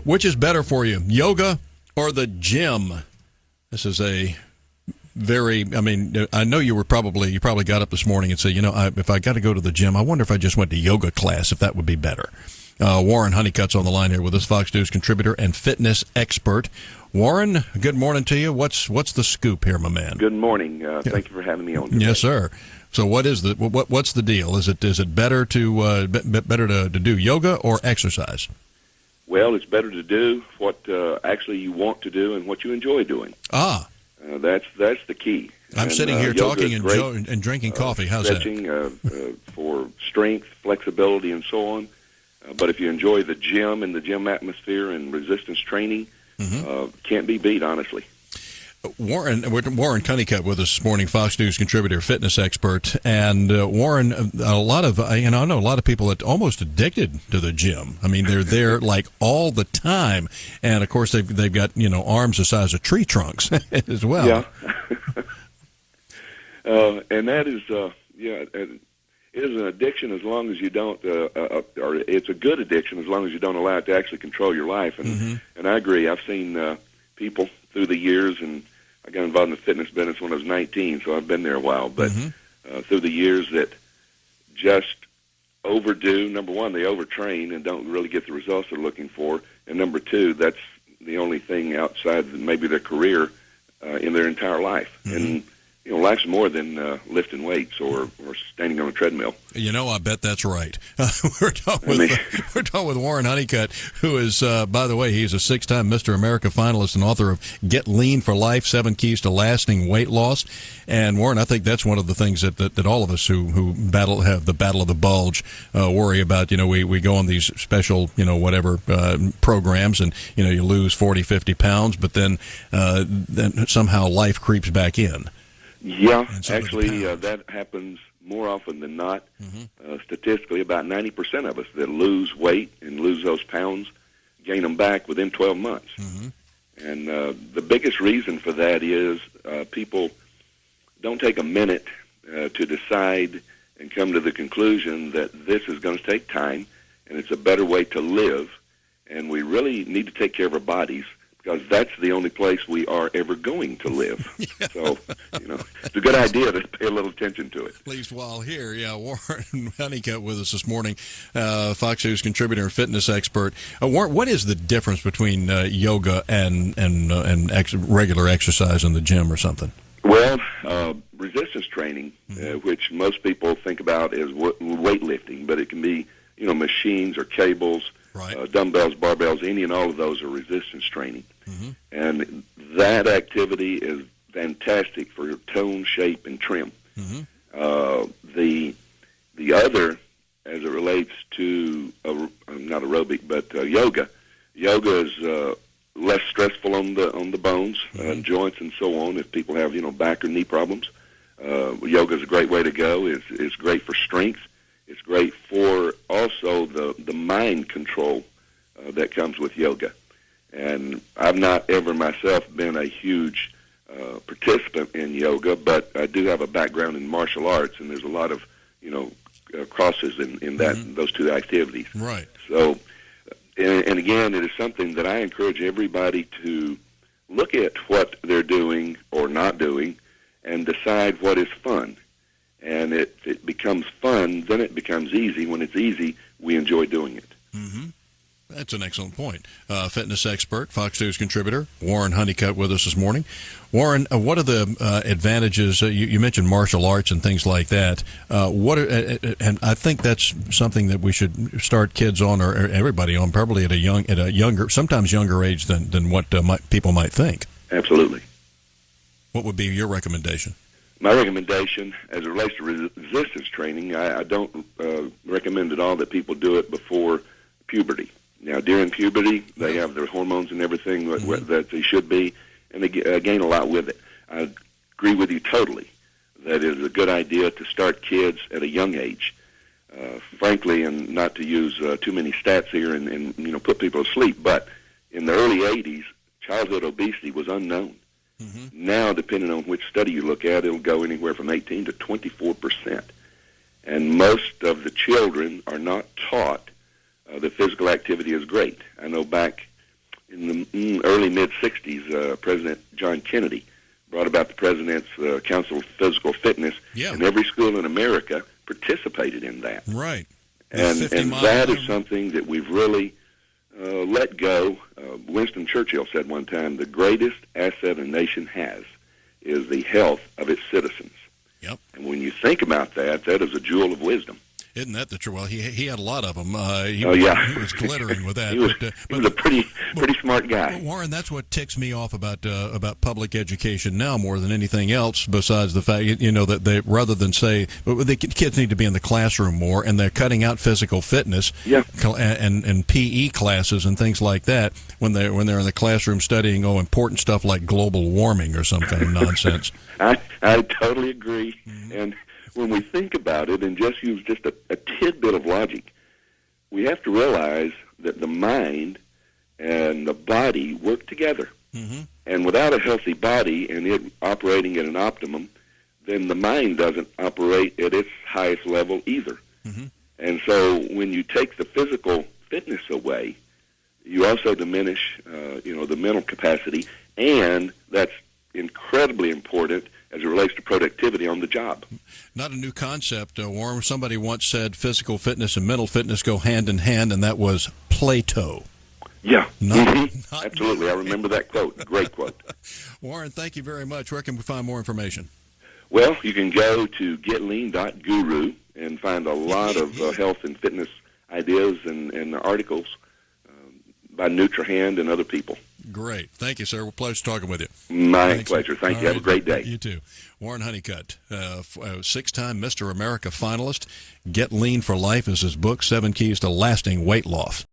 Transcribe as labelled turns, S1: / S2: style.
S1: Which is better for you, yoga or the gym? This is a I know you probably got up this morning and said, if I got to go to the gym, I wonder if I just went to yoga class, if that would be better. Warren Honeycutt's on the line here with us, Fox News contributor and fitness expert. Warren, good morning to you. What's the scoop here, my man?
S2: Good morning. Thank you for having me on today.
S1: Yes, sir. So what's the deal? Is it better to do yoga or exercise?
S2: Well, it's better to do what actually you want to do and what you enjoy doing. That's the key.
S1: I'm sitting here talking and drinking coffee. How's
S2: stretching, that? For strength, flexibility, and so on. But if you enjoy the gym and the gym atmosphere and resistance training, can't be beat, honestly.
S1: Warren Honeycutt with us this morning, Fox News contributor, fitness expert, and Warren. I know a lot of people that almost addicted to the gym. I mean, they're there like all the time, and of course they've got arms the size of tree trunks as well.
S2: Yeah, and that is it is an addiction as long as you don't, or it's a good addiction as long as you don't allow it to actually control your life. And I agree. I've seen people through the years, and I got involved in the fitness business when I was 19, so I've been there a while. But through the years that just overdo, number one, they overtrain and don't really get the results they're looking for. And number two, that's the only thing outside maybe their career in their entire life. And life's more than lifting weights or standing on a treadmill.
S1: I bet that's right. We're talking with Warren Honeycutt, who is, by the way, he's a 6-time Mr. America finalist and author of Get Lean for Life, 7 Keys to Lasting Weight Loss. And Warren, I think that's one of the things that all of us who have the battle of the bulge worry about. We go on these special, programs, and, you lose 40, 50 pounds, but then somehow life creeps back in.
S2: Yeah, actually, that happens more often than not. Statistically, about 90% of us that lose weight and lose those pounds gain them back within 12 months. And the biggest reason for that is people don't take a minute to decide and come to the conclusion that this is going to take time and it's a better way to live, and we really need to take care of our bodies, because that's the only place we are ever going to live. So, it's a good idea to pay a little attention to it.
S1: At least while here, Warren Honeycutt with us this morning, Fox News contributor and fitness expert. Warren, what is the difference between yoga and regular exercise in the gym or something?
S2: Well, resistance training, which most people think about as weightlifting, but it can be, machines or cables,
S1: right.
S2: Dumbbells, barbells, any and all of those are resistance training. And that activity is fantastic for tone, shape, and trim. The other, as it relates to, not aerobic, but yoga is less stressful on the bones, joints, and so on. If people have, back or knee problems, yoga is a great way to go. It's great for strength. It's great for also the mind control that comes with yoga. And I've not ever myself been a huge participant in yoga, but I do have a background in martial arts, and there's a lot of, crosses in those two activities.
S1: Right.
S2: So, and again, it is something that I encourage everybody to look at what they're doing or not doing and decide what is fun. And it becomes fun, then it becomes easy. When it's easy, we enjoy doing it.
S1: That's an excellent point. Fitness expert, Fox News contributor, Warren Honeycutt with us this morning. Warren, what are the advantages? You mentioned martial arts and things like that. And I think that's something that we should start kids on, or everybody on, probably at a younger, sometimes younger age than what people might think.
S2: Absolutely.
S1: What would be your recommendation?
S2: My recommendation, as it relates to resistance training, I don't recommend at all that people do it before puberty. Now, during puberty, they have their hormones and everything that they should be, and they gain a lot with it. I agree with you totally that it is a good idea to start kids at a young age. Frankly, and not to use too many stats here and put people to sleep, but in the early 80s, childhood obesity was unknown. Now, depending on which study you look at, it'll go anywhere from 18 to 24%. And most of the children are not taught that physical activity is great. I know back in the early mid-'60s, President John Kennedy brought about the President's Council of Physical Fitness, and every school in America participated in that.
S1: Right.
S2: And that is something that we've really let go. Winston Churchill said one time, the greatest asset a nation has is the health of its citizens.
S1: Yep.
S2: And when you think about that, that is a jewel of wisdom.
S1: Isn't that the truth? Well, he had a lot of them. He was glittering with that.
S2: he was a pretty smart guy.
S1: Warren, that's what ticks me off about public education now more than anything else. Besides the fact, that they, rather than say the kids need to be in the classroom more, and they're cutting out physical fitness, and PE classes and things like that when they're in the classroom studying important stuff like global warming or some kind of nonsense.
S2: I totally agree. Mm-hmm. And when we think about it and just use just a tidbit of logic, we have to realize that the mind and the body work together. Mm-hmm. And without a healthy body and it operating at an optimum, then the mind doesn't operate at its highest level either. Mm-hmm. And so when you take the physical fitness away, you also diminish, the mental capacity, and that's incredibly important as it relates to productivity on the job.
S1: Not a new concept, Warren. Somebody once said physical fitness and mental fitness go hand in hand, and that was Plato.
S2: Yeah, absolutely. I remember that quote. Great quote.
S1: Warren, thank you very much. Where can we find more information?
S2: Well, you can go to getlean.guru and find a lot of health and fitness ideas and articles by NutriHand and other people.
S1: Great. Thank you, sir. Pleasure talking with you.
S2: My pleasure. Thank you. Have a great day.
S1: You too. Warren Honeycutt, six-time Mr. America finalist. Get Lean for Life is his book, 7 Keys to Lasting Weight Loss.